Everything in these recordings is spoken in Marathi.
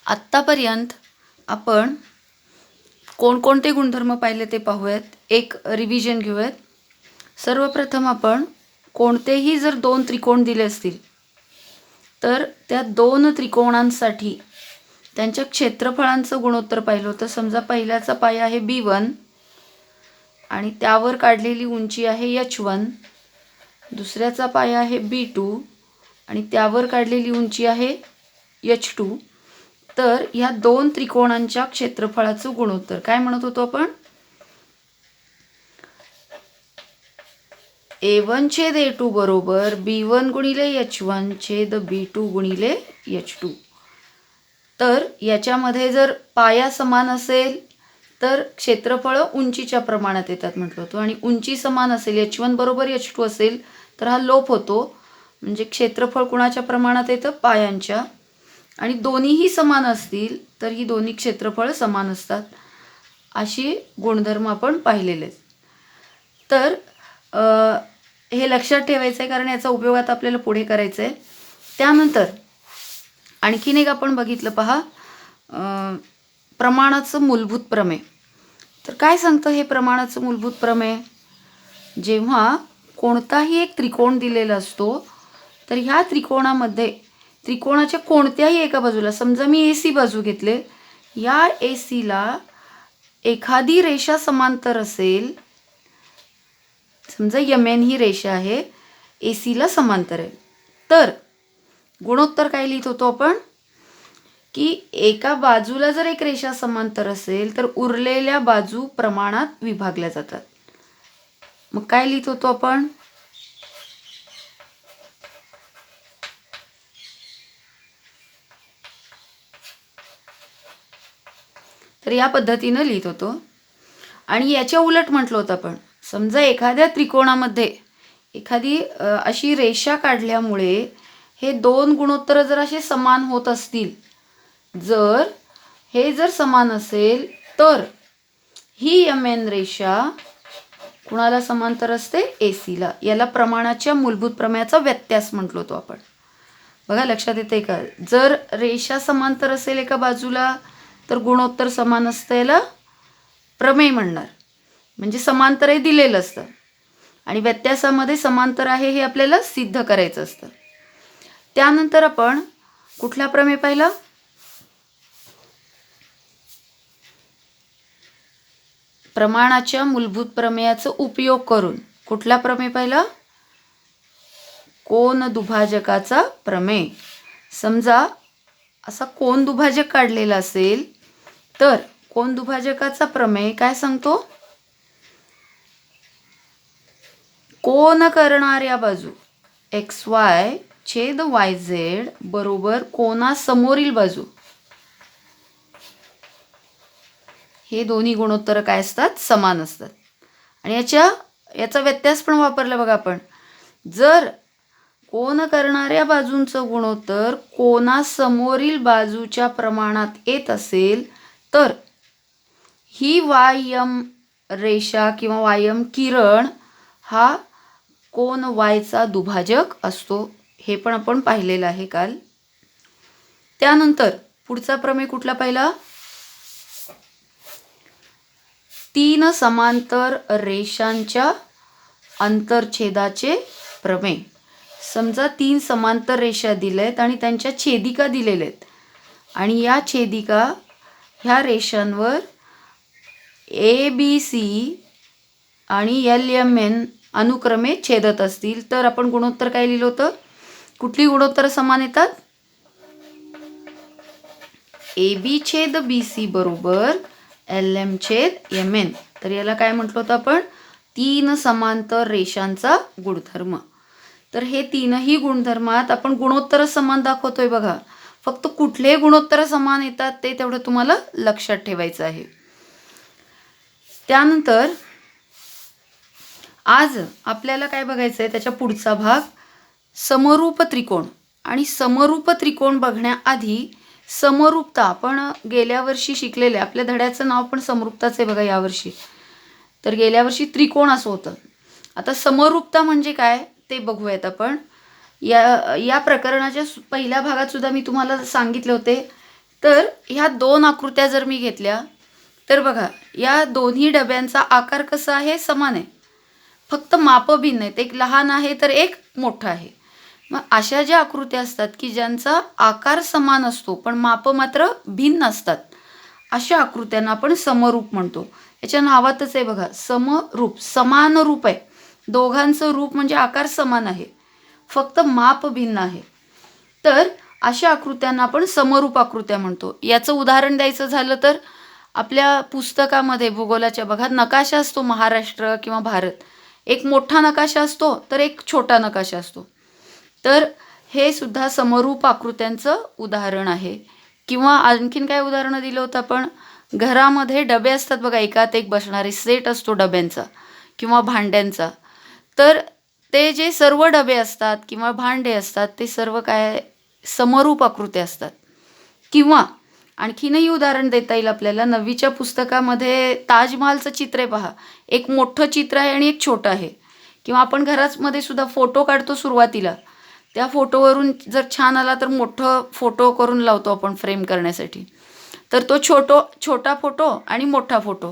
आत्तापर्यंत आपण कोणकोणते गुणधर्म पाहिले ते पाहूयात. एक रिव्हिजन घेऊयात. सर्वप्रथम आपण कोणतेही जर दोन त्रिकोण दिले असतील तर त्या दोन त्रिकोणांसाठी त्यांच्या क्षेत्रफळांचं गुणोत्तर पाहिलं होतं. समजा पहिल्याचा पाया आहे B1 आणि त्यावर काढलेली उंची आहे H1. दुसऱ्याचा पाया आहे B2 आणि त्यावर काढलेली उंची आहे H2. तर ह्या दोन त्रिकोणांच्या क्षेत्रफळाचं गुणोत्तर काय म्हणत होतो आपण? A1 छेद A2 बरोबर B1 गुणिले H1 छेद B2 गुणिले H2. तर याच्यामध्ये जर पाया समान असेल तर क्षेत्रफळ उंचीच्या प्रमाणात येतात म्हटलं होतं, आणि उंची समान असेल H1 बरोबर H2 असेल तर हा लोप होतो, म्हणजे क्षेत्रफळ कुणाच्या प्रमाणात येतं? पायांच्या. आणि दोन्हीही समान असतील तर ही दोन्ही क्षेत्रफळ समान असतात. अशी गुणधर्म आपण पाहिलेले आहेत. तर हे लक्षात ठेवायचं आहे कारण याचा उपयोग आता आपल्याला पुढे करायचा आहे. त्यानंतर आणखीन एक आपण बघितलं पहा, प्रमाणाचं मूलभूत प्रमेय. तर काय सांगतं हे प्रमाणाचं मूलभूत प्रमेय? जेव्हा कोणताही एक त्रिकोण दिलेला असतो तर ह्या त्रिकोणामध्ये त्रिकोणाच्या कोणत्याही एका बाजूला, समजा मी AC बाजू घेतले, या ACला एखादी रेषा समांतर असेल, समजा MN ही रेषा आहे, ACला समांतर आहे, तर गुणोत्तर काय लिहित होतो आपण की एका बाजूला जर एक रेषा समांतर असेल तर उरलेल्या बाजू प्रमाणात विभागल्या जातात. मग काय लिहित होतो आपण? तर या पद्धतीनं लिहित होतो. आणि याच्या उलट म्हटलं होतं आपण, समजा एखाद्या त्रिकोणामध्ये एखादी अशी रेषा काढल्यामुळे हे दोन गुणोत्तर जर असे समान होत असतील, जर हे जर समान असेल तर ही MN रेषा कुणाला समांतर असते? ACला. याला प्रमाणाच्या मूलभूत प्रमेयाचा व्यत्यास म्हटलो होतो आपण. बघा लक्षात येते का? जर रेषा समांतर असेल एका बाजूला तर गुणोत्तर समान असतं, याला प्रमेय म्हणणार. म्हणजे समांतर हे दिलेलं असतं आणि व्यत्यासामध्ये समांतर आहे हे आपल्याला सिद्ध करायचं असतं. त्यानंतर आपण कुठला प्रमेय पाहिला? प्रमाणाच्या मूलभूत प्रमेयाचा उपयोग करून कुठला प्रमेय पाहिला? कोन दुभाजकाचा प्रमेय. समजा असा कोन दुभाजक काढलेला असेल तर कोन दुभाजकाचा प्रमेय काय सांगतो? कोन करणाऱ्या बाजू XY छेद YZ बरोबर कोनासमोरील बाजू, हे दोन्ही गुणोत्तर काय असतात? समान असतात. आणि याचा व्यत्यास पण वापरला बघा आपण. जर कोन करणाऱ्या बाजूंचं गुणोत्तर कोनासमोरील बाजूच्या प्रमाणात येत असेल तर ही YM रेषा किंवा YM किरण हा कोन Yचा दुभाजक असतो. हे पण आपण पाहिलेलं आहे काल. त्यानंतर पुढचा प्रमेय कुठला पाहिला? तीन समांतर रेषांच्या अंतरछेदाचे प्रमेय. समजा तीन समांतर रेषा दिलेत आणि त्यांच्या छेदिका दिलेल्या आहेत आणि या छेदिका ह्या रेषांवर ABC आणि LMN अनुक्रमे छेदत असतील तर आपण गुणोत्तर काय लिहिलं होतं? कुठली गुणोत्तर समान येतात? AB छेद BC बरोबर LM छेद MN. तर याला काय म्हटलं होतं आपण? तीन समांतर रेषांचा गुणधर्म. तर हे तीनही गुणधर्मात आपण गुणोत्तर समान दाखवतोय बघा. फक्त कुठले गुणोत्तर समान येतात ते तेवढं तुम्हाला लक्षात ठेवायचं आहे. त्यानंतर आज आपल्याला काय बघायचं आहे? त्याच्या पुढचा भाग समरूप त्रिकोण. आणि समरूप त्रिकोण बघण्याआधी समरूपता आपण गेल्या वर्षी शिकलेले, आपल्या धड्याचं नाव पण समरूपताच आहे बघा यावर्षी. तर गेल्या वर्षी त्रिकोण असं होतं. आता समरूपता म्हणजे काय ते बघूयात आपण. या प्रकरणाच्या पहिल्या भागात सुद्धा मी तुम्हाला सांगितले होते तर ह्या दोन आकृत्या जर मी घेतल्या तर बघा, या दोन्ही डब्यांचा आकार कसा आहे, समान आहे, फक्त मापं भिन्न आहेत. एक लहान आहे तर एक मोठा आहे. मग अशा ज्या आकृत्या असतात की ज्यांचा आकार समान असतो पण मापं मात्र भिन्न असतात, अशा आकृत्यांना आपण समरूप म्हणतो. याच्या नावातच आहे बघा, समरूप, समान रूप आहे. दोघांचं रूप म्हणजे आकार समान आहे, फक्त माप भिन्न आहे. तर अशा आकृत्यांना आपण समरूप आकृत्या म्हणतो. याचं उदाहरण द्यायचं झालं तर आपल्या पुस्तकामध्ये भूगोलाच्या बघा नकाशा असतो, महाराष्ट्र किंवा भारत. एक मोठा नकाशा असतो तर एक छोटा नकाशा असतो. तर हे सुद्धा समरूप आकृत्यांचं उदाहरण आहे. किंवा आणखीन काय उदाहरणं दिलं होतं आपण, घरामध्ये डबे असतात बघा, एकात एक बसणारे सेट असतो डब्यांचा किंवा भांड्यांचा. तर ते जे सर्व डबे असतात किंवा भांडे असतात ते सर्व काय, समरूप आकृत्या असतात. किंवा आणखीनही उदाहरण देता येईल आपल्याला, 9वीच्या पुस्तकामध्ये ताजमहालचं चित्र आहे पहा, एक मोठं चित्र आहे आणि एक छोटं आहे. किंवा आपण घरामध्ये सुद्धा फोटो काढतो सुरुवातीला, त्या फोटोवरून जर छान आला तर मोठं फोटो करून लावतो आपण फ्रेम करण्यासाठी. तर तो छोटा फोटो आणि मोठा फोटो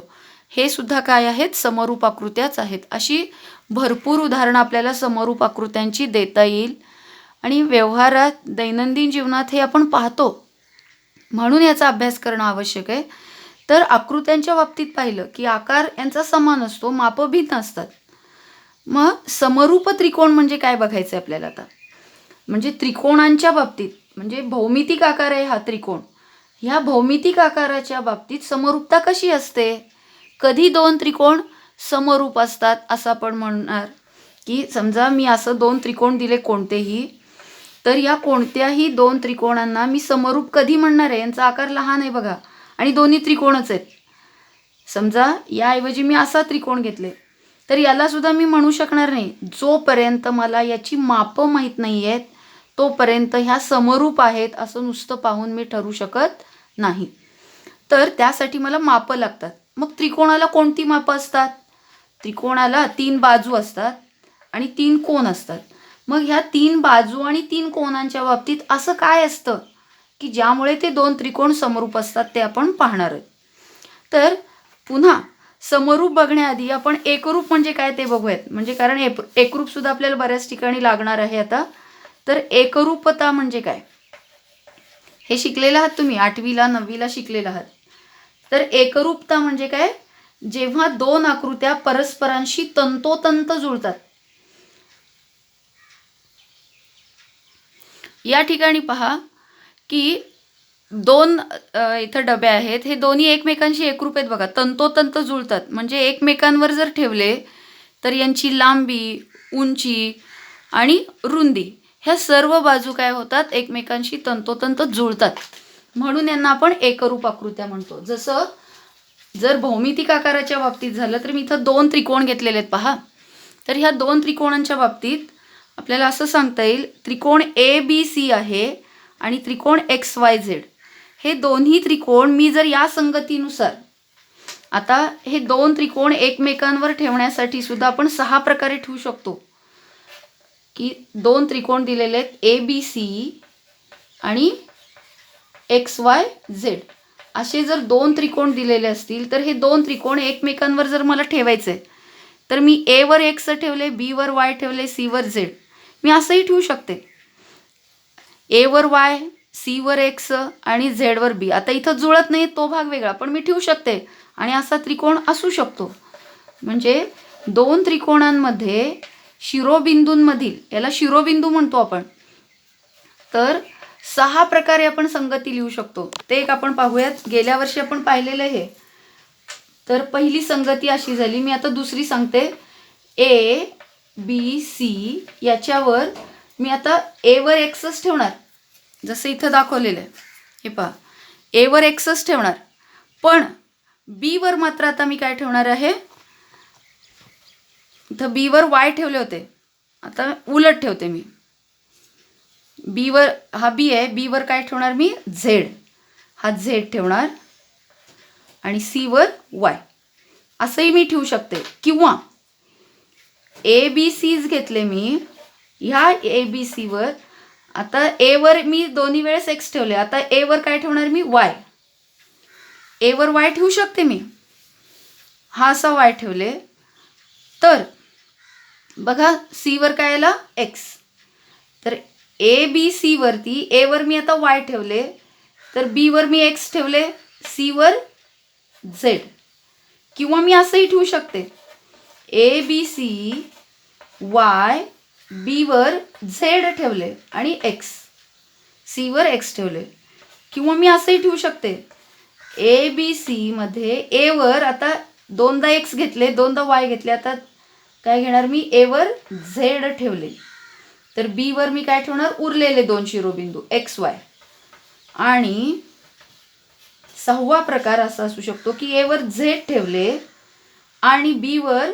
हे सुद्धा काय आहेत, समरूप आकृत्याच आहेत. अशी भरपूर उदाहरणं आपल्याला समरूप आकृत्यांची देता येईल. आणि व्यवहारात, दैनंदिन जीवनात हे आपण पाहतो, म्हणून याचा अभ्यास करणं आवश्यक आहे. तर आकृत्यांच्या बाबतीत पाहिलं की आकार यांचा समान असतो, मापं भिन्न असतात. मग समरूप त्रिकोण म्हणजे काय बघायचं आहे आपल्याला आता. म्हणजे त्रिकोणांच्या बाबतीत, म्हणजे भौमितिक आकार आहे हा त्रिकोण, ह्या भौमितिक आकाराच्या बाबतीत समरूपता कशी असते. कधी दोन त्रिकोण समरूप असतात असं आपण म्हणणार की समजा मी असं दोन त्रिकोण दिले कोणतेही, तर या कोणत्याही दोन त्रिकोणांना मी समरूप कधी म्हणणार आहे, यांचा आकार लहान आहे बघा आणि दोन्ही त्रिकोणच आहेत. समजा याऐवजी मी असा त्रिकोण घेतले तर याला सुद्धा मी म्हणू शकणार नाही, जोपर्यंत मला याची मापं माहीत नाही आहेत तोपर्यंत ह्या समरूप आहेत असं नुसतं पाहून मी ठरवू शकत नाही. तर त्यासाठी मला मापं लागतात. मग त्रिकोणाला कोणती मापं असतात. त्रिकोणाला 3 बाजू असतात आणि 3 कोन असतात. मग ह्या 3 बाजू आणि 3 कोनांच्या बाबतीत असं काय असतं की ज्यामुळे ते दोन त्रिकोण समरूप असतात ते आपण पाहणार आहोत. तर पुन्हा समरूप बघण्याआधी आपण एकरूप म्हणजे काय ते बघूयात. म्हणजे कारण एकरूप सुद्धा आपल्याला बऱ्याच ठिकाणी लागणार आहे आता. तर एकरूपता म्हणजे काय हे शिकलेलं आहात तुम्ही, 8वीला 9वीला शिकलेलं आहात. तर एकरूपता म्हणजे काय, जेव्हा दोन आकृत्या परस्परांशी तंतोतंत जुळतात. या ठिकाणी पहा की दोन इथं डबे आहेत, हे दोन्ही एकमेकांशी एकरूप आहेत बघा, तंतोतंत जुळतात. म्हणजे एकमेकांवर जर ठेवले तर यांची लांबी, उंची आणि रुंदी ह्या सर्व बाजू काय होतात, एकमेकांशी तंतोतंत जुळतात. म्हणून यांना आपण एकरूप आकृत्या म्हणतो. जसं जर भौमितिक आकाराच्या बाबतीत झालं तर मी इथं 2 त्रिकोण घेतलेले आहेत पहा. तर ह्या 2 त्रिकोणांच्या बाबतीत आपल्याला असं सांगता येईल, त्रिकोण ABC आहे आणि त्रिकोण XYZ. हे दोन्ही त्रिकोण मी जर या संगतीनुसार, आता हे 2 त्रिकोण एकमेकांवर ठेवण्यासाठी सुद्धा आपण 6 प्रकारे ठेवू शकतो. की 2 त्रिकोण दिलेले आहेत ABC आणि XYZ. असे जर 2 त्रिकोण दिलेले असतील तर हे 2 त्रिकोण एकमेकांवर जर मला ठेवायचे तर मी A वर X ठेवले, B वर Y ठेवले, C वर Z. मी असंही ठेवू शकते, A वर Y, C वर X आणि Z वर B. आता इथं जुळत नाही तो भाग वेगळा, पण मी ठेवू शकते आणि असा त्रिकोण असू शकतो. म्हणजे 2 त्रिकोणांमध्ये शिरोबिंदूंमधील, याला शिरोबिंदू म्हणतो आपण, तर 6 प्रकारे आपण संगती लिहू शकतो. ते एक आपण पाहूयात. गेल्या वर्षी आपण पाहिलेलं आहे. तर पहिली संगती अशी झाली, मी आता दुसरी सांगते. ABC याच्यावर मी आता A वर Xच ठेवणार, जसं इथं दाखवलेलं आहे. हे पहा, A वर Xच ठेवणार, पण B वर मात्र आता मी काय ठेवणार आहे, इथं B वर Y ठेवले होते, आता उलट ठेवते मी. B वर, हा B आहे, B वर काय ठेवणार मी, Z. हा Z ठेवणार आणि C वर Y असंही मी ठेवू शकते. किंवा ABCज घेतले मी, ह्या ABC वर आता ए वर मी दोन्ही वेळेस एक्स ठेवले, आता ए वर काय ठेवणार मी? वाय. ए वर वाय ठेवू शकते मी, हा असा वाय ठेवले. तर बघा सी वर काय आला? एक्स. तर ए बी सी वरती ए वर मी आता वाय ठेवले, तर बी वर मी एक्स ठेवले, सी वर झेड. किंवा मी असंही ठेवू शकते, ए बी सी वाय, बी वर झेड ठेवले आणि एक्स, सी वर एक्स ठेवले. किंवा मी असंही ठेवू शकते, ए बी सी मध्ये ए वर आता दोनदा एक्स घेतले, दोनदा वाय घेतले, आता काय घेणार मी? ए वर झेड ठेवले. तर बी वर मी काय ठेवणार? उरलेले दोन शिरोबिंदू एक्स वाय. आणि सहावा प्रकार असा असू शकतो की ए वर झेड ठेवले आणि बी वर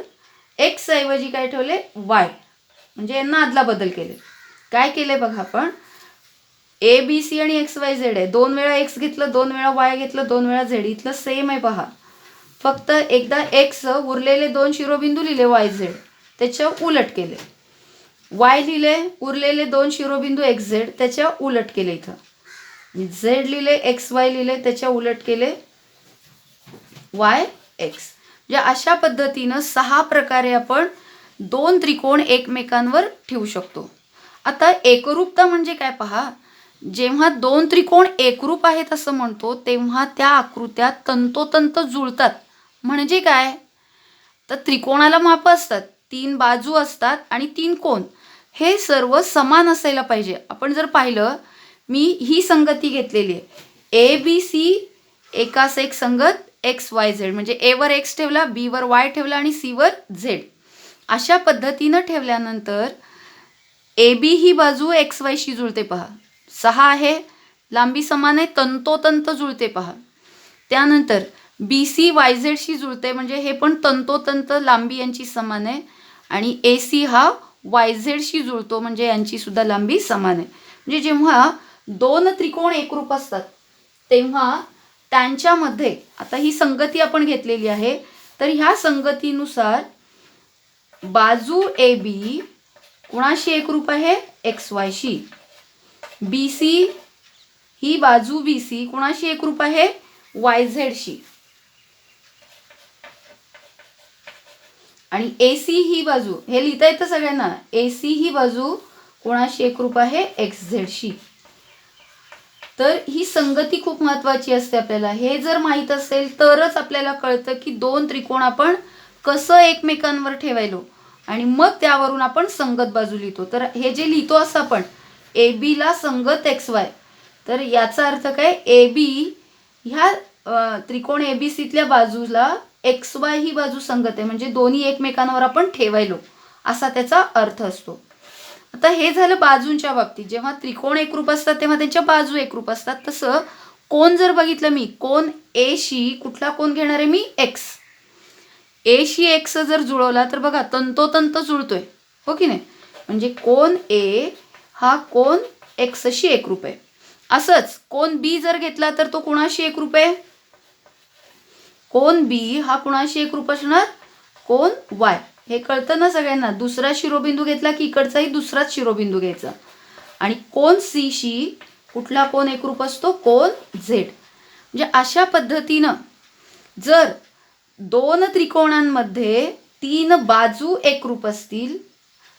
एक्स ऐवजी काय ठेवले? वाय. म्हणजे यांना अदला बदल केले. काय केले बघा आपण? ए बी सी आणि एक्स वाय झेड आहे, दोन वेळा एक्स घेतलं, दोन वेळा वाय घेतलं, दोन वेळा झेड. इथलं सेम आहे पहा, फक्त एकदा एक्स उरलेले दोन शिरोबिंदू लिहिले वाय झेड, त्याच्या उलट केले. वाय लिहिले, उरलेले दोन शिरोबिंदू एक्स झेड, त्याच्या उलट केले. इथं झेड लिहिले, एक्स वाय लिहिले, त्याच्या उलट केले वाय एक्स. म्हणजे अशा पद्धतीनं 6 प्रकारे आपण दोन त्रिकोण एकमेकांवर ठेवू शकतो. आता एकरूपता म्हणजे काय पहा, जेव्हा दोन त्रिकोण एकरूप आहेत असं म्हणतो, तेव्हा त्या आकृत्या तंतोतंत जुळतात. म्हणजे काय? तर त्रिकोणाला माप असतात, 3 बाजू असतात आणि 3 कोण, हे सर्व समान असायला पाहिजे. आपण जर पाहिलं, मी ही संगती घेतलेली आहे, ए बी सी एकास एक संगत एक्स वाय झेड. म्हणजे ए वर एक्स ठेवला, बी वर वाय ठेवला आणि सी वर झेड. अशा पद्धतीनं ठेवल्यानंतर ए बी ही बाजू एक्स वायशी जुळते पहा, 6 आहे, लांबी समान आहे, तंतोतंत जुळते पहा. त्यानंतर बी सी वाय झेडशी जुळते, म्हणजे हे पण तंतोतंत लांबी यांची समान आहे. आणि ए सी हा वाय झेडशी जुळतो, म्हणजे यांची सुद्धा लांबी समान आहे. म्हणजे जेव्हा दोन त्रिकोण एकरूप असतात तेव्हा त्यांच्यामध्ये, आता ही संगती आपण घेतलेली आहे, तर ह्या संगतीनुसार बाजू ए बी कुणाशी एकरूप आहे? एक्स वायशी. बी सी ही बाजू बी सी कुणाशी एकरूप आहे? वाय झेडशी. आणि ए सी ही बाजू, हे लिहिता येतं सगळ्यांना, ए सी ही बाजू कोणाशी एकरूप आहे? एक्स झेडशी. तर ही संगती खूप महत्त्वाची असते आपल्याला. हे जर माहीत असेल तरच आपल्याला कळतं की दोन त्रिकोण आपण कसं एकमेकांवर ठेवायलो आणि मग त्यावरून आपण संगत बाजू लिहितो. तर हे जे लिहितो असं आपण ए बीला संगत एक्स वाय, तर याचा अर्थ काय? ए बी ह्या त्रिकोण ए बी सीतल्या बाजूला एक्स वाय ही बाजू संगत आहे, म्हणजे दोन्ही एकमेकांवर आपण ठेवायलो असा त्याचा अर्थ असतो. आता हे झालं बाजूंच्या बाबतीत. जेव्हा त्रिकोण एकरूप असतात तेव्हा त्यांच्या बाजू एकरूप असतात. तसं कोण जर बघितलं मी, कोण ए शी कुठला कोण घेणार आहे मी? एक्स. ए शी एक्स जर जुळवला तर बघा तंतोतंत जुळतोय, हो की नाही? म्हणजे कोण ए हा कोण एक्सशी एकरूप आहे. असंच कोण बी जर घेतला तर तो कुणाशी एकरूप आहे? कोण बी हा कुणाशी एकरूप असणार? कोण वाय. हे कळतं ना सगळ्यांना? दुसरा शिरोबिंदू घेतला की इकडचाही दुसराच शिरोबिंदू घ्यायचा. आणि कोण सी शी कुठला कोण एकरूप असतो? कोण झेड. म्हणजे अशा पद्धतीनं जर दोन त्रिकोणांमध्ये 3 बाजू एकरूप असतील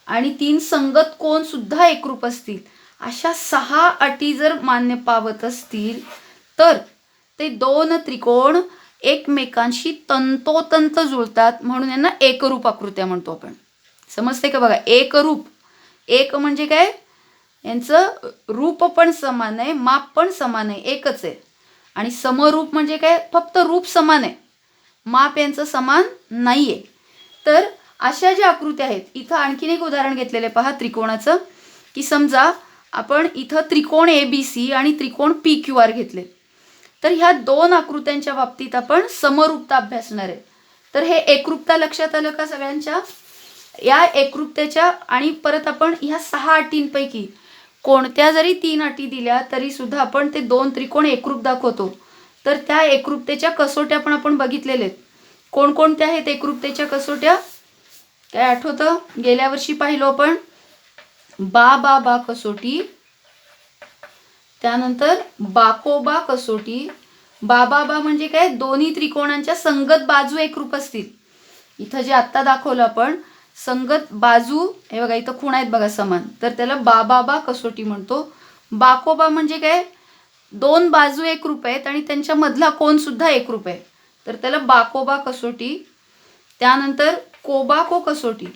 आणि 3 संगत कोण सुद्धा एकरूप असतील, अशा 6 अटी जर मान्य पावत असतील तर ते दोन त्रिकोण एकमेकांशी तंतोतंत जुळतात, म्हणून यांना एकरूप आकृत्या म्हणतो आपण. समजते का? बघा एकरूप, एक म्हणजे काय? यांचं रूप पण समान आहे, माप पण समान आहे, एकच आहे. आणि समरूप म्हणजे काय? फक्त रूप समान आहे, माप यांचं समान नाही आहे. तर अशा ज्या आकृत्या आहेत, इथं आणखीन एक उदाहरण घेतलेलं आहे पहा त्रिकोणाचं, की समजा आपण इथं त्रिकोण ए बी सी आणि त्रिकोण पी क्यू आर घेतले, तर ह्या दोन आकृत्यांच्या बाबतीत आपण समरूपता अभ्यासणार आहे. तर हे एकरूपता लक्षात आलं का सगळ्यांच्या? या एकरूपतेच्या आणि परत आपण ह्या 6 अटींपैकी कोणत्या जरी 3 अटी दिल्या तरी सुद्धा आपण ते दोन त्रिकोण एकरूप दाखवतो. तर त्या एकरूपतेच्या कसोट्या पण आपण बघितलेल्या आहेत. कोणकोणत्या आहेत एकरूपतेच्या कसोट्या? काय आठवतं? गेल्या वर्षी पाहिलो आपण. बा बा बा कसोटी, त्यानंतर बाकोबा कसोटी. बाबा म्हणजे काय, दोन्ही त्रिकोणांच्या संगत बाजू एकरूप असतील. इथं जे आत्ता दाखवलं आपण संगत बाजू, हे बघा इथं खुणा आहेत बघा समान, तर त्याला बाबा कसोटी म्हणतो. बाकोबा म्हणजे काय, दोन बाजू एकरूप आहेत आणि त्यांच्या मधला कोन सुद्धा एकरूप आहे, तर त्याला बाकोबा कसोटी. त्यानंतर कोबाको कसोटी,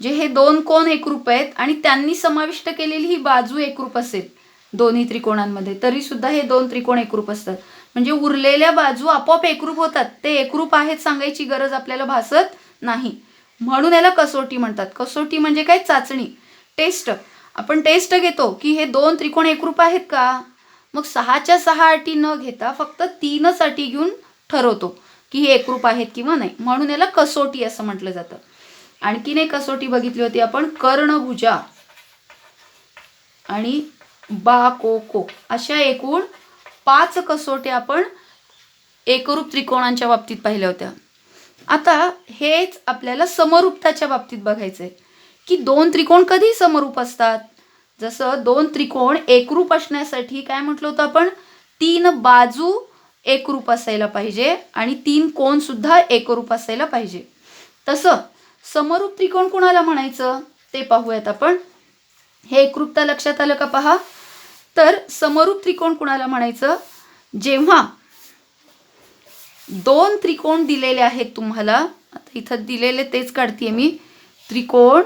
जे हे दोन कोन एकरूप आहेत आणि त्यांनी समाविष्ट केलेली ही बाजू एकरूप असेल दोन्ही त्रिकोणांमध्ये, तरी सुद्धा हे दोन त्रिकोण एकरूप असतात. म्हणजे उरलेल्या बाजू आपोआप एकरूप होतात, ते एकरूप आहेत सांगायची गरज आपल्याला भासत नाही, म्हणून याला कसोटी म्हणतात. कसोटी म्हणजे काय, चाचणी, टेस्ट. आपण टेस्ट घेतो की हे दोन त्रिकोण एकरूप आहेत का, मग 6च्या 6 अटी न घेता फक्त 3च अटी घेऊन ठरवतो की हे एकरूप आहेत किंवा नाही, म्हणून याला कसोटी असं म्हटलं जातं. आणखीन एक कसोटी बघितली होती आपण, कर्णभुजा आणि बाकोको, अशा एकूण 5 कसोट्या आपण एकरूप त्रिकोणांच्या बाबतीत पाहिल्या होत्या. आता हेच आपल्याला समरूपताच्या बाबतीत बघायचंय की दोन त्रिकोण कधी समरूप असतात. जसं दोन त्रिकोण एकरूप असण्यासाठी काय म्हटलं होतं आपण, 3 बाजू एकरूप असायला पाहिजे आणि 3 कोन सुद्धा एकरूप असायला पाहिजे. तसं समरूप त्रिकोण कुणाला म्हणायचं ते पाहूयात आपण. हे एकरूपता लक्षात आलं का पहा. तर समरूप त्रिकोण कुणाला म्हणायचं, जेव्हा दोन त्रिकोण दिलेले आहेत तुम्हाला, आता इथं दिलेले तेच काढते मी, त्रिकोण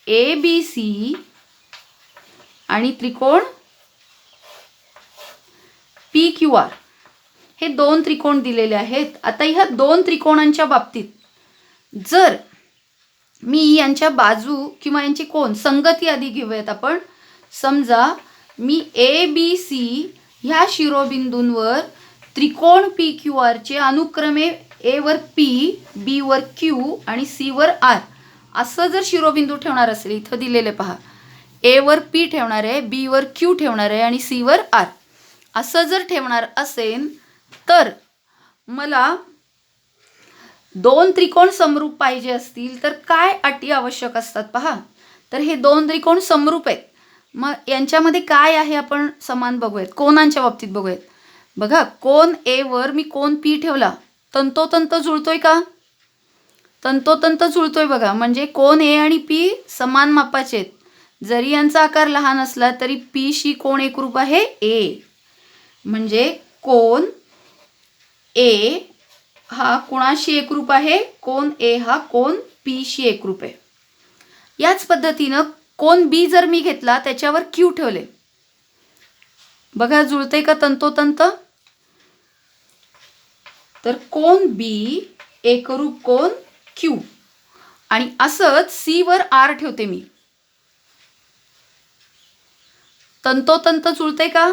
ABC आणि त्रिकोण PQR, हे दोन त्रिकोण दिलेले आहेत. आता ह्या दोन त्रिकोणांच्या बाबतीत जर मी यांच्या बाजू किंवा यांची कोन संगती आधी घेऊयात आपण. समजा मी ABC ह्या शिरोबिंदूंवर त्रिकोण PQR चे अनुक्रमे A वर P, B वर Q आणि C वर R असं जर शिरोबिंदू ठेवणार असेल, इथं दिलेले पहा, A वर P ठेवणार आहे, B वर Q ठेवणार आहे आणि C वर R असं जर ठेवणार असेल, तर मला दोन त्रिकोण समरूप पाहिजे असतील तर काय अटी आवश्यक असतात पहा. तर हे दोन त्रिकोण समरूप आहेत, मग यांच्यामध्ये काय आहे आपण समान बघूयात. कोनांच्या बाबतीत बघूयात. बघा, कोन A वर मी कोन P ठेवला, तंतोतंत जुळतोय का, तंतोतंत जुळतोय बघा. म्हणजे कोन A आणि P समान मापाचे आहेत, जरी यांचा आकार लहान असला तरी P शी कोण एकरूप आहे, A. म्हणजे कोन A हा कोणाशी एकरूप आहे, कोन A हा कोन P शी एकरूप आहे. याच पद्धतीनं कोन B जर मी घेतला, त्याच्यावर Q ठेवले, बघा जुळते का तंतोतंत. तर कोन B एकरूप कोन Q आणि असंच C वर R ठेवते मी, तंतोतंत जुळते का.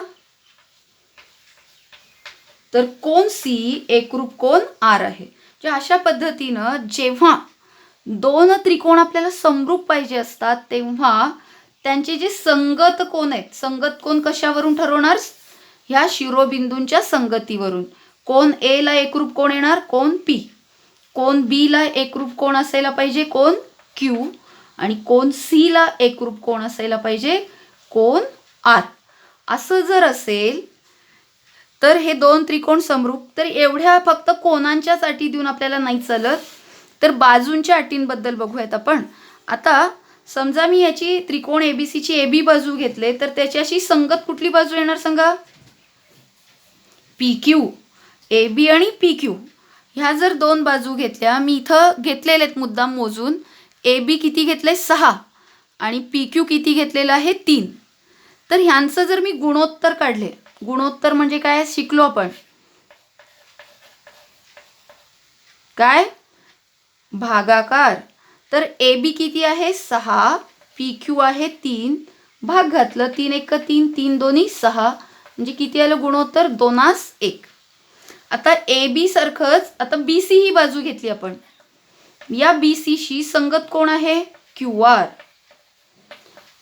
तर कोन C एकरूप कोन R आहे. अशा पद्धतीनं जेव्हा दोन त्रिकोण आपल्याला समरूप पाहिजे असतात, तेव्हा त्यांचे जे संगत कोन आहेत, संगत कोन कशावरून ठरवणार, ह्या शिरोबिंदूंच्या संगतीवरून. कोन A ला एकरूप कोण येणार, कोन P. कोन B ला एकरूप कोण असायला पाहिजे, कोन Q. आणि कोन C ला एकरूप कोण असायला पाहिजे, कोन R. असं जर असेल तर हे दोन त्रिकोण समरूप. तर एवढ्या फक्त कोनांच्याच अटी देऊन आपल्याला नाही चालत, तर बाजूंच्या अटींबद्दल बघूयात आपण. आता समजा मी याची त्रिकोण ABC ची AB बाजू घेतले, तर त्याच्याशी संगत कुठली बाजू येणार सांगा, PQ. AB आणि PQ ह्या जर दोन बाजू घेतल्या, मी इथं घेतलेले आहेत मुद्दाम मोजून, AB किती घेतले 6 आणि PQ किती घेतलेलं आहे 3. तर ह्यांचं जर मी गुणोत्तर काढले, गुणोत्तर म्हणजे काय शिकलो आपण, काय, भागाकार. तर AB किती आहे 6, PQ आहे 3, भाग घातलं, 3 1 3, 3 2 6, म्हणजे किती आलं गुणोत्तर 2:1. आता AB सारखंच आता BC ही बाजू घेतली आपण, या BC शी संगत कोण आहे, QR.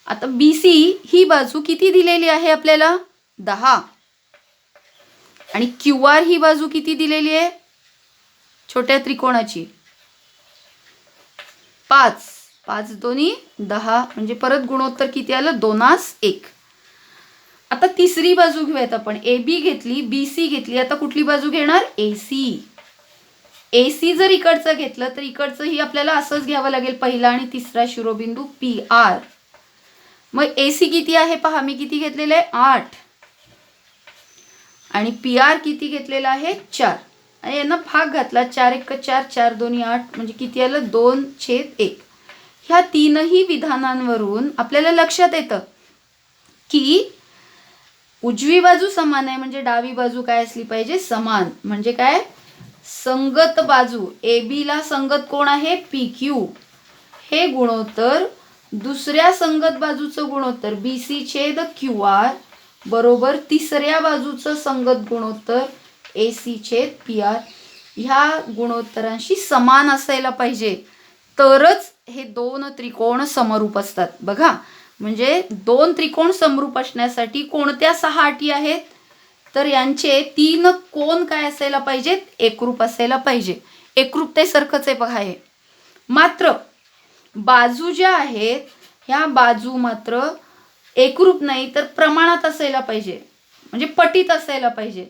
आता BC ही बाजू किती दिलेली आहे आपल्याला 10 आणि QR ही बाजू किती दिलेली आहे छोट्या त्रिकोणाची 5. 5 दोन्ही 10, म्हणजे परत गुणोत्तर किती आलं? 2:1. आता तिसरी बाजू घेऊयात आपण. AB घेतली, BC घेतली, आता कुठली बाजू घेणार? AC. AC जर इकडचं घेतलं तर इकडचंही आपल्याला असंच घ्यावं लागेल, पहिला आणि तिसरा शिरोबिंदू PR. मग AC किती आहे पहा, मी किती घेतलेलं आहे? 8. आणि PR किती घेतलेला आहे? 4. आणि यांना भाग घातला, 4 1 4, 4 2 8, म्हणजे किती आलं? 2/1. ह्या तीनही विधानांवरून आपल्याला लक्षात येतं की उजवी बाजू समान आहे, म्हणजे डावी बाजू काय असली पाहिजे? समान. म्हणजे काय? संगत बाजू. AB ला संगत कोण आहे? PQ. हे गुणोत्तर दुसऱ्या संगत बाजूचं गुणोत्तर BC छेद QR बरोबर तिसऱ्या बाजूचं संगत गुणोत्तर AC छेद PR ह्या गुणोत्तरांशी समान असायला पाहिजे, तरच हे दोन त्रिकोण समरूप असतात. बघा, म्हणजे दोन त्रिकोण समरूप असण्यासाठी कोणत्या 6 अटी आहेत? तर यांचे 3 कोण काय असायला पाहिजेत? एकरूप असायला पाहिजे. एकरूपतेसारखंच आहे बघा हे. मात्र बाजू ज्या आहेत ह्या बाजू मात्र एकरूप नाही, तर प्रमाणात असायला पाहिजे, म्हणजे पटीत असायला पाहिजे.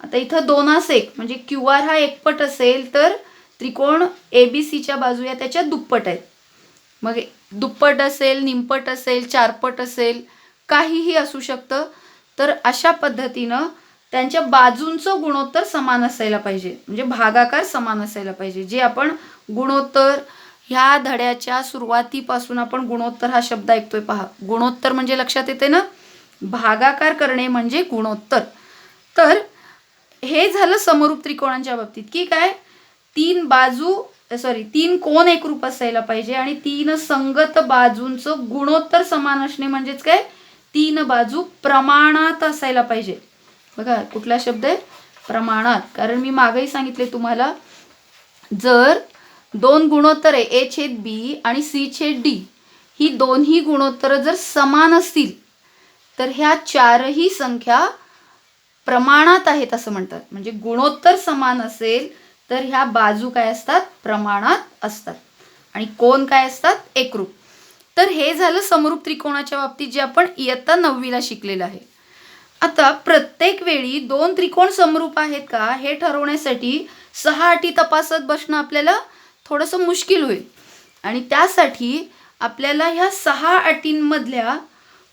आता इथं 2:1 म्हणजे QR हा एकपट असेल तर त्रिकोण ABCच्या बाजू या त्याच्या दुप्पट आहेत. मग दुप्पट असेल, निमपट असेल, चारपट असेल, काहीही असू शकतं. तर अशा पद्धतीनं त्यांच्या बाजूंचं गुणोत्तर समान असायला पाहिजे, म्हणजे भागाकार समान असायला पाहिजे. जे आपण गुणोत्तर ह्या धड्याच्या सुरुवातीपासून आपण गुणोत्तर हा शब्द ऐकतोय पहा. गुणोत्तर म्हणजे लक्षात येते ना, भागाकार करणे म्हणजे गुणोत्तर. तर हे झालं समरूप त्रिकोणांच्या बाबतीत की काय? 3 कोण एकरूप असायला पाहिजे आणि 3 संगत बाजूंचं गुणोत्तर समान असणे म्हणजेच काय? 3 बाजू प्रमाणात असायला पाहिजे. बघा कुठला शब्द आहे? प्रमाणात. कारण मी मागेही सांगितले तुम्हाला, जर 2 गुणोत्तर आहे A छेद B आणि C छेद D, ही दोन्ही गुणोत्तर जर समान असतील तर ह्या चारही संख्या प्रमाणात आहेत असं म्हणतात. म्हणजे गुणोत्तर समान असेल तर ह्या बाजू काय असतात? प्रमाणात असतात. आणि कोण काय असतात? एकरूप. तर हे झालं समरूप त्रिकोणाच्या बाबतीत जे आपण इयत्ता 9वीला शिकलेलं आहे. आता प्रत्येक वेळी 2 त्रिकोण समरूप आहेत का हे ठरवण्यासाठी 6 अटी तपासत बसणं आपल्याला थोडंसं मुश्किल होईल. आणि त्यासाठी आपल्याला ह्या 6 अटींमधल्या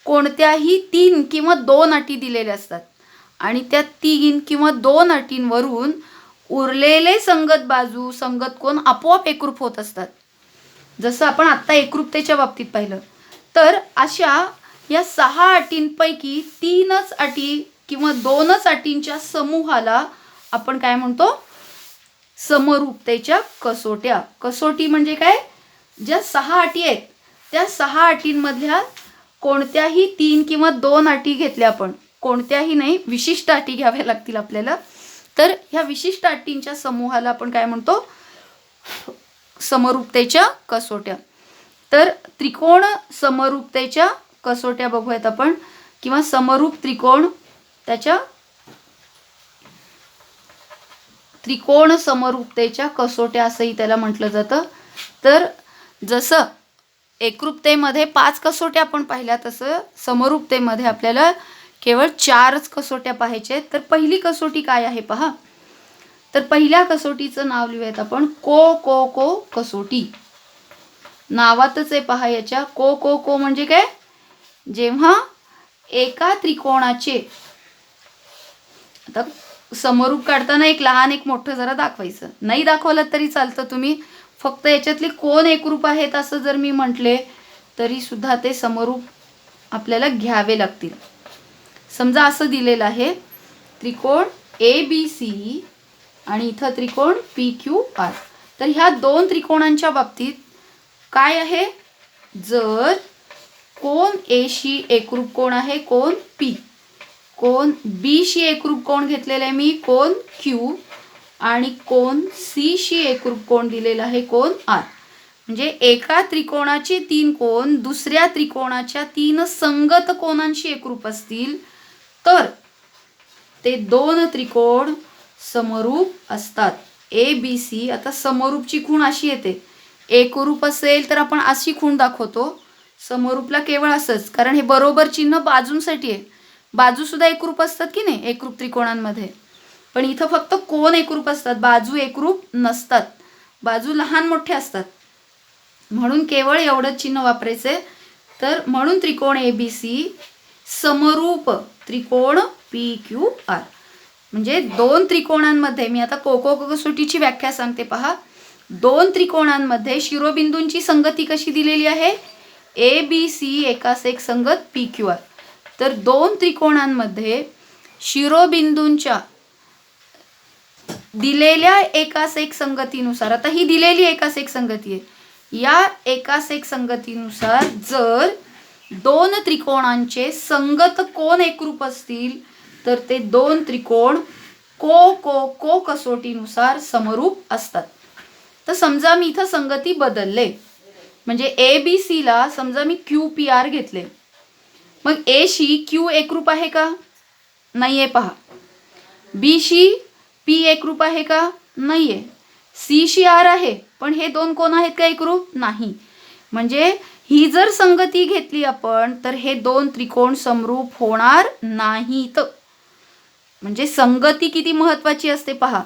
कोणत्याही 3 किंवा 2 अटी दिलेल्या असतात आणि त्या 3 किंवा 2 अटींवरून उरलेले संगत बाजू, संगत कोण आपोआप एकरूप होत असतात. जसं आपण आत्ता एकरूपतेच्या बाबतीत पाहिलं. तर अशा या 6 अटींपैकी 3च अटी किंवा 2च अटींच्या समूहाला आपण काय म्हणतो? समरूपतेच्या कसोट्या. कसोटी म्हणजे काय? ज्या 6 अटी आहेत त्या 6 अटींमधल्या कोणत्याही 3 किंवा 2 अटी घेतल्या आपण, कोणत्याही नाही, विशिष्ट अटी घ्याव्या लागतील आपल्याला. तर ह्या विशिष्ट अटींच्या समूहाला आपण काय म्हणतो? समरूपतेच्या कसोट्या. तर त्रिकोण समरूपतेच्या कसोट्या बघूयात आपण, किंवा समरूप त्रिकोण त्याच्या त्रिकोण समरूपतेच्या कसोट्या असंही त्याला म्हटलं जातं. तर जसं एकरूपतेमध्ये 5 कसोट्या आपण पाहिल्या, तसं समरूपतेमध्ये आपल्याला केवळ 4च कसोट्या पाहायच्या आहेत. तर पहिली कसोटी काय आहे पहा. तर पहिल्या कसोटीचं नाव लिहूयात आपण को कसोटी. नावातच आहे पहा याच्या. को म्हणजे काय? जेव्हा एका त्रिकोणाचे, आता समरूप काढताना एक लहान एक मोठं जरा दाखवायचं, नाही दाखवलं तरी चालतं. तुम्ही फक्त याच्यातले कोण एकरूप आहेत असं जर मी म्हटले तरी सुद्धा ते समरूप आपल्याला घ्यावे लागतील. समजा असं दिलेलं आहे त्रिकोण ABC आणि इथं त्रिकोण PQR. तर ह्या 2 त्रिकोणांच्या बाबतीत काय आहे? जर कोण A शी एकरूप कोण आहे? कोण P. कोण B शी एकरूप कोण घेतलेला आहे मी? कोण Q. आणि कोण C शी एकरूप कोण दिलेला आहे? कोण R. म्हणजे एका त्रिकोणाचे 3 कोण दुसऱ्या त्रिकोणाच्या 3 संगत कोणांशी एकरूप असतील तर ते 2 त्रिकोण समरूप असतात. ABC. आता समरूपची खूण अशी येते एकरूप असेल तर आपण अशी खूण दाखवतो, समरूपला केवळ असंच, कारण हे बरोबर चिन्ह बाजूंसाठी आहे. बाजूसुद्धा एकरूप असतात की नाही एकरूप त्रिकोणांमध्ये, पण इथं फक्त कोण एकरूप असतात, बाजू एकरूप नसतात, बाजू लहान मोठे असतात. म्हणून केवळ एवढंच चिन्ह वापरायचंय. तर म्हणून त्रिकोण ABC समरूप त्रिकोण PQR. म्हणजे दोन त्रिकोणांमध्ये, मी आता कोको कसोटीची व्याख्या सांगते पहा. दोन त्रिकोणांमध्ये शिरोबिंदूंची संगती कशी दिलेली आहे, ABC एकास एक संगत PQR. तर दोन त्रिकोणांमध्ये शिरोबिंदूंच्या दिलेल्या एकास एक संगतीनुसार, आता ही दिलेली एकास एक संगती आहे, या एकास एक संगतीनुसार जर दोन त्रिकोणांचे संगत कोण एकरूप असतील तर ते दोन त्रिकोण को कसोटीनुसार समरूप असतात. तर समजा मी इथं संगती बदलले, म्हणजे ABC ला समजा मी QPR घेतले, मग A शी Q एकरूप आहे का, नाहीये पहा. B शी P एकरूप आहे का, नाहीये. C शी R आहे, पण हे दोन कोण आहेत का एकरूप, नाही. म्हणजे ही जर संगती घेतली आपण तर हे दोन त्रिकोण समरूप होणार नाहीत. म्हणजे संगती किती महत्वाची असते पहा.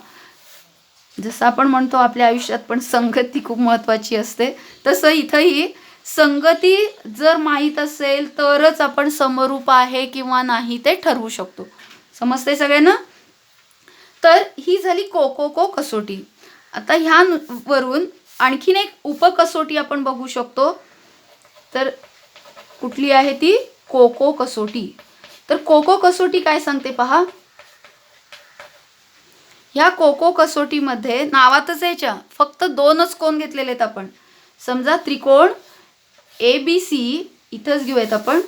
जसं आपण म्हणतो आपल्या आयुष्यात पण संगती खूप महत्वाची असते, तसं इथंही संगती जर माहीत असेल तरच आपण समरूप आहे किंवा नाही ते ठरवू शकतो. समजते सगळ्यांना. तर ही झाली को कसोटी. आता ह्यावरून आणखीन एक उपकसोटी आपण बघू शकतो. तर कुठली आहे ती, को कसोटी. तर को कसोटी काय सांगते पहा. ह्या को कसोटीमध्ये नावातच याच्या फक्त दोनच कोण घेतलेले आहेत आपण. समजा त्रिकोण ABC इथंच घेऊयात आपण.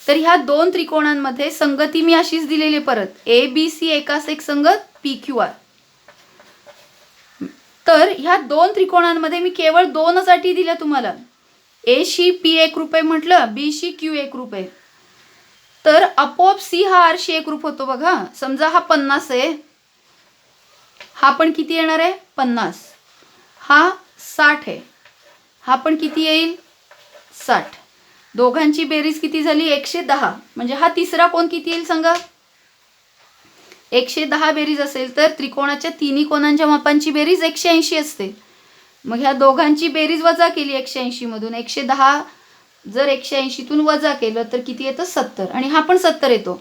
तर ह्या दोन त्रिकोणांमध्ये संगती मी अशीच दिलेली परत, ABC एकास एक संगत PQR. तर ह्या दोन त्रिकोणांमध्ये मी केवळ दोनच अटी दिल्या तुम्हाला. A शी P एकरूप आहे म्हटलं, B शी Q एकरूप आहे, तर आपोआप C हा R शी एकरूप होतो बघा. समजा हा 50 आहे, हा पण किती येणार आहे 50, हा 60 आहे, हा पण किती येईल 60. दोघांची बेरीज किती झाली 110. म्हणजे हा तिसरा कोण किती येईल सांगा. 110 बेरीज असेल तर त्रिकोणाच्या तिन्ही कोणांच्या मापांची बेरीज 180 असते. मग ह्या दोघांची बेरीज वजा केली 180 मधून, 110 जर 180तून वजा केलं तर किती येतं 70, आणि हा पण 70 येतो.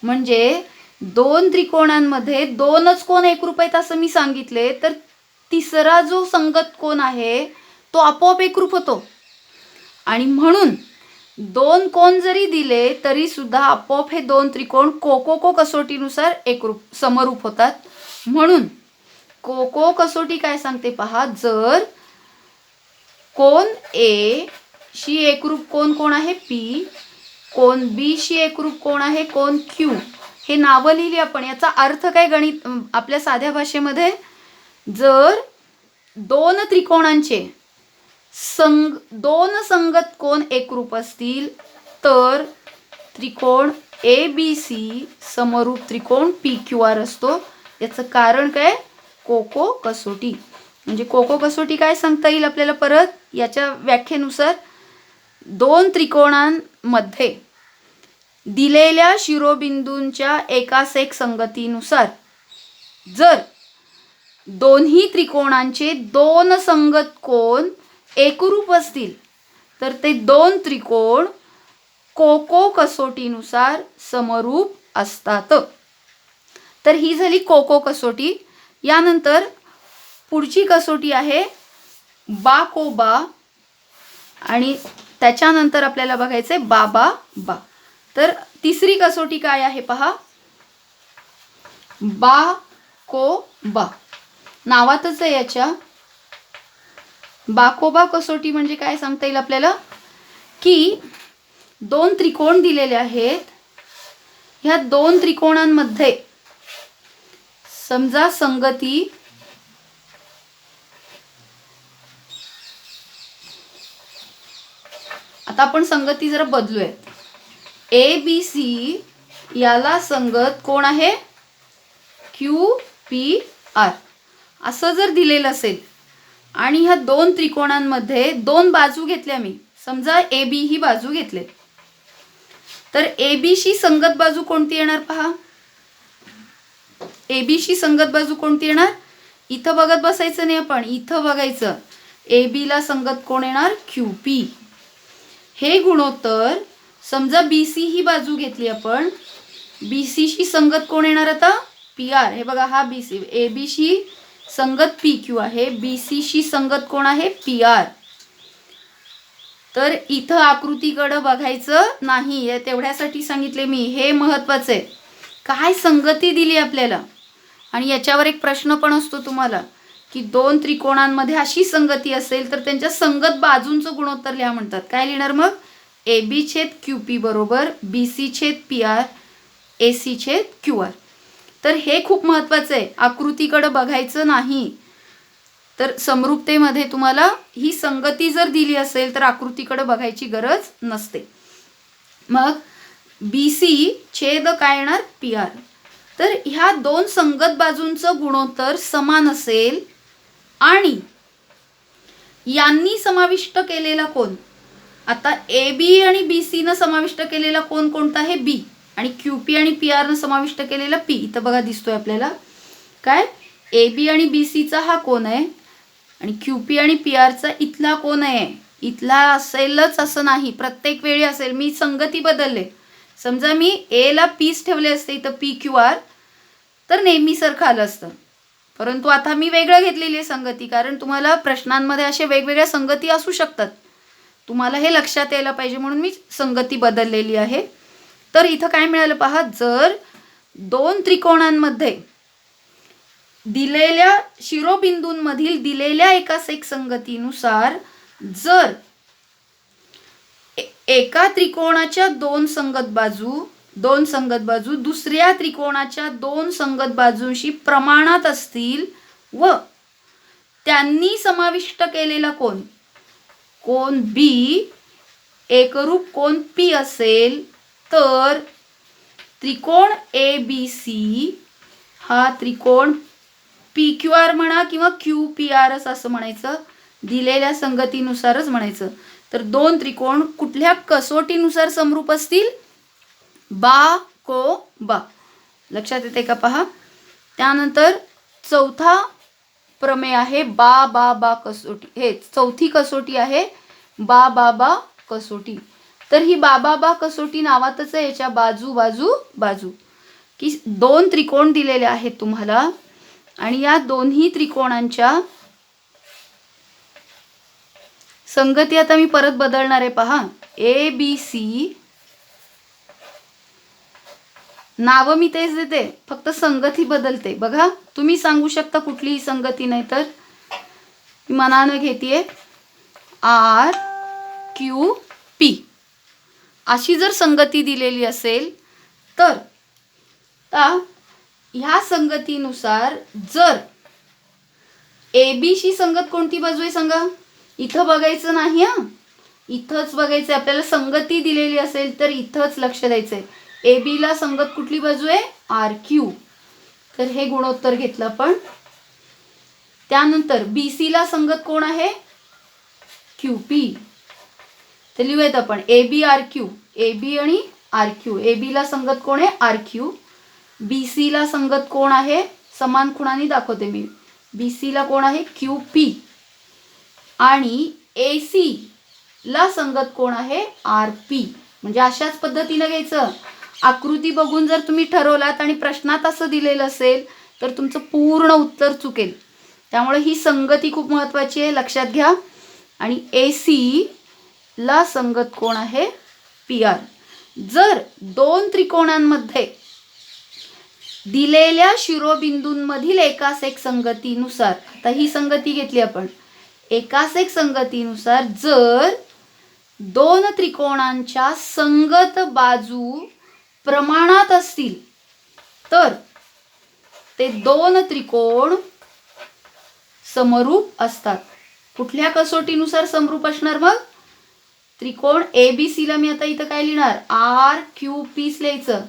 म्हणजे दोन त्रिकोणांमध्ये दोनच कोण एकरूप आहेत असं मी सांगितले, तर तिसरा जो संगत कोण आहे तो आपोआप एकरूप होतो. आणि म्हणून दोन कोण जरी दिले तरी सुद्धा आपोआप हे दोन त्रिकोण को कसोटीनुसार एकरूप समरूप होतात. म्हणून को कसोटी काय सांगते पहा. जर कोण A शी एकरूप कोण आहे P, कोण B शी एकरूप कोण आहे कोण Q, हे नावं लिहिली आपण. याचा अर्थ काय गणित आपल्या साध्या भाषेमध्ये, जर दोन त्रिकोणांचे दोन संगत कोण एकरूप असतील तर त्रिकोण ABC समरूप त्रिकोण PQR असतो. याचं कारण काय, को कसोटी. म्हणजे को कसोटी काय सांगता येईल आपल्याला परत याच्या व्याख्येनुसार, दोन त्रिकोणांमध्ये दिलेल्या शिरोबिंदूंच्या एकास एक संगतीनुसार जर दोन्ही त्रिकोणांचे दोन संगत कोण एकरूप असतील तर ते दोन त्रिकोण को कसोटीनुसार समरूप असतात. तर ही झाली को कसोटी. यानंतर पुढची कसोटी आहे बा, आणि त्याच्यानंतर आपल्याला बघायचंय बा. तर तिसरी कसोटी काय आहे पहा, बा. नावातच आहे याच्या. बा कसोटी म्हणजे काय सांगता येईल आपल्याला, की दोन त्रिकोण दिलेले आहेत, ह्या दोन त्रिकोणांमध्ये समजा संगती आता आपण संगती जरा बदलूयात. ABC याला संगत कोण आहे QPR असं जर दिलेलं असेल आणि ह्या दोन त्रिकोणांमध्ये दोन बाजू घेतल्या मी. समजा ए बी ही बाजू घेतले, तर ए बीशी संगत बाजू कोणती येणार पहा. ए बीशी संगत बाजू कोणती येणार. इथं बघत बसायचं नाही आपण, इथं बघायचं. ए बीला संगत कोण येणार, क्यू पी. हे गुणोत्तर समजा बी सी ही बाजू घेतली आपण, बी सीशी संगत कोण येणार आता, पी आर. हे बघा हा बी सी, ए बीशी संगत पी क्यू आहे, बी सीशी संगत कोण आहे, पी आर. तर इथं आकृतीकडे बघायचं नाही, तेवढ्यासाठी सांगितले मी. हे महत्वाचं आहे, काय संगती दिली आपल्याला. आणि याच्यावर एक प्रश्न पण असतो तुम्हाला की दोन त्रिकोणांमध्ये अशी संगती असेल तर त्यांच्या संगत बाजूंचं गुणोत्तर लिहा म्हणतात. काय लिहिणार मग, ए बी छेद क्यू पी बरोबर बी सी छेद पी आर ए सी छेद क्यू आर. तर हे खूप महत्त्वाचं आहे, आकृतीकडे बघायचं नाही. तर समरूपतेमध्ये तुम्हाला ही संगती जर दिली असेल तर आकृतीकडे बघायची गरज नसते. मग बी सी छेद काय येणार, पी आर. तर ह्या दोन संगत बाजूंचं गुणोत्तर समान असेल आणि यांनी समाविष्ट केलेला कोन, आता ए बी आणि बी सीनं समाविष्ट केलेला कोन कोणता आहे, बी. आणि क्यू पी आणि पी आरनं समाविष्ट केलेला पी. इथं बघा दिसतोय आपल्याला काय, ए बी आणि बी सीचा हा कोन आहे आणि क्यू पी आणि पी आरचा इथला कोन आहे. इथला असेलच असं नाही, प्रत्येक वेळी असेल. मी संगती बदलले. समजा मी ए ला पीच ठेवले असते इथं पी क्यू आर, तर नेहमी सारखं आलं असतं. परंतु आता मी वेगळं घेतलेली आहे संगती, कारण तुम्हाला प्रश्नांमध्ये अशा वेगवेगळ्या संगती असू शकतात. तुम्हाला हे लक्षात यायला पाहिजे म्हणून मी संगती बदललेली आहे. तर इथं काय मिळालं पहा, जर दोन त्रिकोणांमध्ये दिलेल्या शिरोबिंदूंमधील दिलेल्या एकास एक संगतीनुसार जर एका त्रिकोणाच्या दोन संगत बाजू दुसऱ्या त्रिकोणाच्या दोन संगत बाजूंशी प्रमाणात असतील व त्यांनी समाविष्ट केलेला कोन बी एकरूप कोन पी असेल, तर त्रिकोण ए बी सी हा त्रिकोण पी क्यू आर म्हणा किंवा क्यू पी आर असं म्हणायचं, दिलेल्या संगतीनुसारच म्हणायचं. तर दोन त्रिकोण कुठल्या कसोटीनुसार समरूप असतील, बा को बा. लक्षात येते का पहा. त्यानंतर चौथा प्रमेय आहे बा बा बा कसोटी. हे चौथी कसोटी आहे बा बा बा कसोटी. तर ही बा बा बा कसोटी नावातच आहे, याच्या बाजू बाजू बाजू की दोन त्रिकोण दिलेले आहेत तुम्हाला आणि या दोन्ही त्रिकोणांच्या संगती आता मी परत बदलणार आहे पहा. ए बी सी नावं मी तेच देते, फक्त संगती बदलते. बघा तुम्ही सांगू शकता कुठलीही संगती, नाही तर मनानं घेते आर क्यू पी अशी जर संगती दिलेली असेल तर ह्या संगतीनुसार जर ए बी शी संगत कोणती बाजू आहे सांगा. इथं बघायचं नाही हा, इथंच बघायचं. आपल्याला संगती दिलेली असेल तर इथंच लक्ष द्यायचंय. ए बी ला संगत कुठली बाजू आहे, आर क्यू. तर हे गुणोत्तर घेतलं आपण. त्यानंतर बी सी ला संगत कोण आहे, क्यू पी. तर लिहूयात आपण A B R Q, A B आणि आर क्यू. ए बी ला संगत कोण आहे, आर क्यू. बी सी ला संगत कोण आहे, समान खुणांनी दाखवते मी. बी सी ला कोण आहे, क्यू पी. आणि ए सी ला संगत कोण आहे, आर पी. म्हणजे अशाच पद्धतीने घ्यायचं. आकृती बघून जर तुम्ही ठरवलात आणि प्रश्नात असं दिलेलं असेल तर तुमचं पूर्ण उत्तर चुकेल. त्यामुळे ही संगती खूप महत्त्वाची आहे, लक्षात घ्या. आणि ए सी ला संगत कोण आहे, पी आर. जर दोन त्रिकोणांमध्ये दिलेल्या शिरोबिंदूंमधील एकास एक संगतीनुसार, आता ही संगती घेतली आपण, एकास एक संगतीनुसार जर दोन त्रिकोणांच्या संगत बाजू प्रमाणात असतील तर ते दोन त्रिकोण समरूप असतात. कुठल्या कसोटीनुसार समरूप असणार मग, त्रिकोण ए बी सी ला मी आता इथं काय लिहिणार, आर क्यू पीच लिहायचं.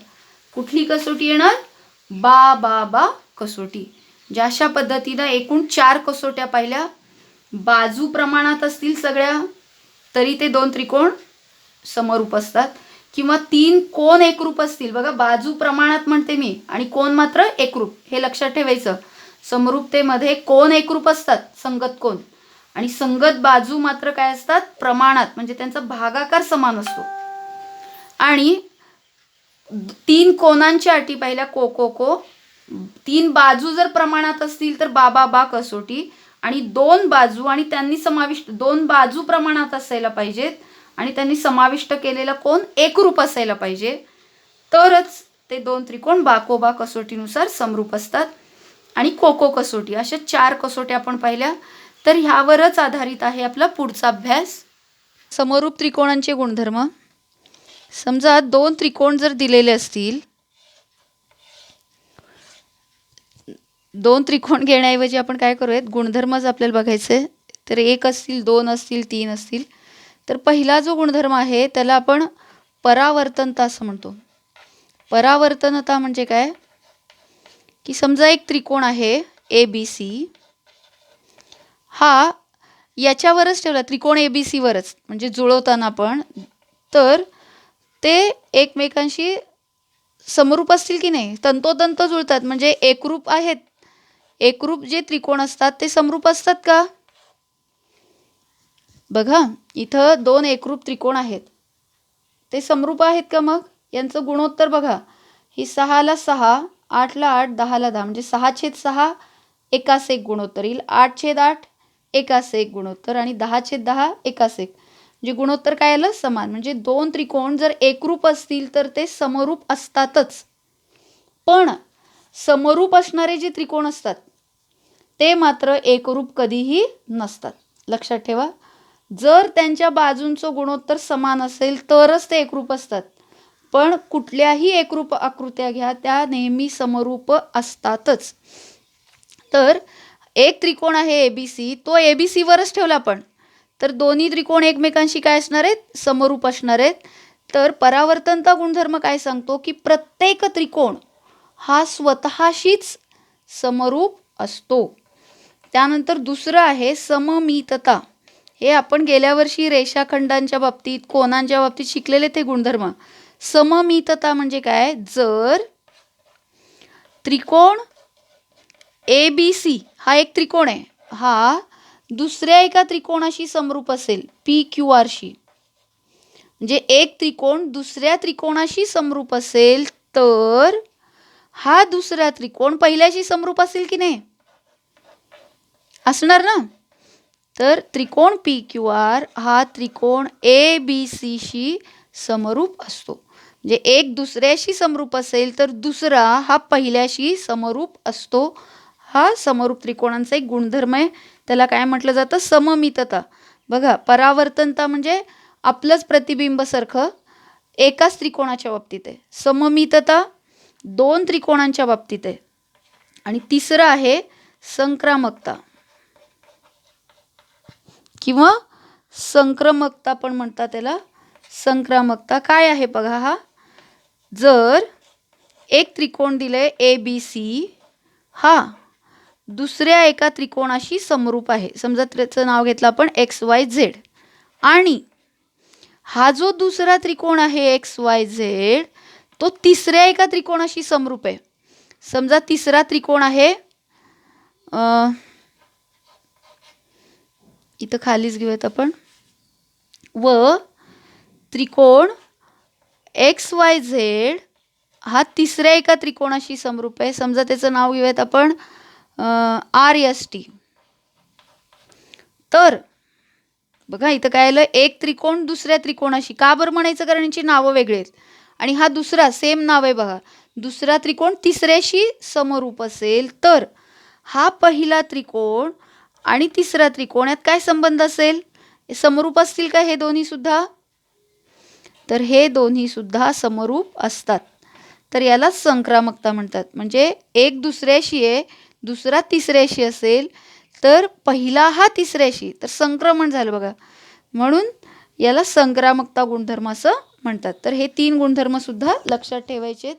कुठली कसोटी येणार, बा बा बा कसोटी. ज्या अशा पद्धतीनं एकूण 4 कसोट्या पाहिल्या. बाजू प्रमाणात असतील सगळ्या तरी ते 2 त्रिकोण समरूप असतात, किंवा 3 कोन एकरूप असतील. बघा, बाजू प्रमाणात म्हणते मी आणि कोन मात्र एकरूप, हे लक्षात ठेवायचं. समरूपतेमध्ये कोन एकरूप असतात, संगत कोन, आणि संगत बाजू मात्र काय असतात, प्रमाणात, म्हणजे त्यांचा भागाकार समान असतो. आणि 3 कोनांच्या अटी पाहिल्या, को को को. 3 बाजू जर प्रमाणात असतील तर बा बा बा कसोटी, आणि 2 बाजू आणि त्यांनी समाविष्ट 2 बाजू प्रमाणात असायला पाहिजेत आणि त्यांनी समाविष्ट केलेला कोन एकरूप असायला पाहिजे, तरच ते 2 त्रिकोण बाकोबा कसोटीनुसार समरूप असतात. आणि कोको कसोटी, अशा 4 कसोट्या आपण पाहिल्या. तर ह्यावरच आधारित आहे आपला पुढचा अभ्यास. समरूप त्रिकोणांचे गुणधर्म. समजा 2 त्रिकोण जर दिलेले असतील, 2 त्रिकोण घेण्याऐवजी आपण काय करूयात, गुणधर्मच आपल्याला बघायचे. तर 1 असतील, 2 असतील, 3 असतील. तर पहिला जो गुणधर्म आहे त्याला आपण परावर्तनता असं म्हणतो. परावर्तनता म्हणजे काय, की समजा एक त्रिकोण आहे ABC, हा याच्यावरच ठेवला, त्रिकोण ABC वरच, म्हणजे जुळवताना पण, तर ते एकमेकांशी समरूप असतील की नाही, तंतोतंत जुळतात, म्हणजे एकरूप आहेत. एकरूप जे त्रिकोण असतात ते समरूप असतात का. बघा, इथं 2 एकरूप त्रिकोण आहेत, ते समरूप आहेत का. मग यांचं गुणोत्तर बघा, ही 6 ला 6, 8 ला 8, 10 ला 10, म्हणजे 6/6 एकास एक गुणोत्तर येईल, 8/8 एकास एक गुणोत्तर, आणि 10/10 एकास एक, म्हणजे गुणोत्तर काय आलं, समान. म्हणजे 2 त्रिकोण जर एकरूप असतील तर ते समरूप असतातच. पण समरूप असणारे जे त्रिकोण असतात ते मात्र एकरूप कधीही नसतात. लक्षात ठेवा, जर त्यांच्या बाजूंचं गुणोत्तर समान असेल तरच ते एकरूप असतात. पण कुठल्याही एकरूप आकृत्या घ्या, त्या नेहमी समरूप असतातच. तर एक त्रिकोण आहे ABC, तो ABC वरच ठेवला आपण, तर दोन्ही त्रिकोण एकमेकांशी काय असणार आहेत, समरूप असणार आहेत. तर परावर्तनता गुणधर्म काय सांगतो, की प्रत्येक त्रिकोण हा स्वतःशीच समरूप असतो. त्यानंतर दुसरं आहे सममितता. हे आपण गेल्या वर्षी रेषाखंडांच्या बाबतीत, कोनांच्या बाबतीत शिकलेले ते गुणधर्म. सममितता म्हणजे काय, जर त्रिकोण ABC हा एक त्रिकोण आहे, हा दुसऱ्या एका त्रिकोणाशी समरूप असेल, PQRशी, म्हणजे एक त्रिकोण दुसऱ्या त्रिकोणाशी समरूप असेल तर हा दुसरा त्रिकोण पहिल्याशी समरूप असेल की नाही, असणार ना. तर त्रिकोण PQR हा त्रिकोण ABCशी समरूप असतो. म्हणजे एक दुसऱ्याशी समरूप असेल तर दुसरा हा पहिल्याशी समरूप असतो. हा समरूप त्रिकोणांचा एक गुणधर्म आहे, त्याला काय म्हटलं जातं, सममितता. बघा, परावर्तनता म्हणजे आपलंच प्रतिबिंबासारखं एकाच त्रिकोणाच्या बाबतीत आहे. सममितता 2 त्रिकोणांच्या बाबतीत आहे. आणि तिसरं आहे संक्रामकता किंवा संक्रमकता पण म्हणतात त्याला. संक्रामकता काय आहे बघा, हा जर एक त्रिकोण दिले ABC, हा दुसऱ्या एका त्रिकोणाशी समरूप आहे, समजा त्याचं नाव घेतलं आपण XYZ, आणि हा जो दुसरा त्रिकोण आहे XYZ तो तिसऱ्या एका त्रिकोणाशी समरूप आहे. समजा तिसरा त्रिकोण आहे, इथं खालीच घेऊयात आपण, व त्रिकोण XYZ हा तिसऱ्या एका त्रिकोणाशी समरूप आहे. समजा त्याचं नाव घेऊयात आपण RST. तर बघा, इथं काय आलं, एक त्रिकोण दुसऱ्या त्रिकोणाशी, का बरं म्हणायचं, कारण यांची नावं वेगळी आहेत. आणि हा दुसरा सेम नाव आहे बघा, दुसरा त्रिकोण तिसऱ्याशी समरूप असेल तर हा पहिला त्रिकोण आणि तिसरा त्रिकोण यात काय संबंध असेल, समरूप असतील का हे दोन्ही सुद्धा, तर हे दोन्ही सुद्धा समरूप असतात. तर याला संक्रामकता म्हणतात. म्हणजे एक दुसऱ्याशी आहे, दुसरा तिसऱ्याशी असेल तर पहिला हा तिसऱ्याशी, तर संक्रमण झालं बघा, म्हणून याला संक्रामकता गुणधर्म असं म्हणतात. तर हे 3 गुणधर्म सुद्धा लक्षात ठेवायचे.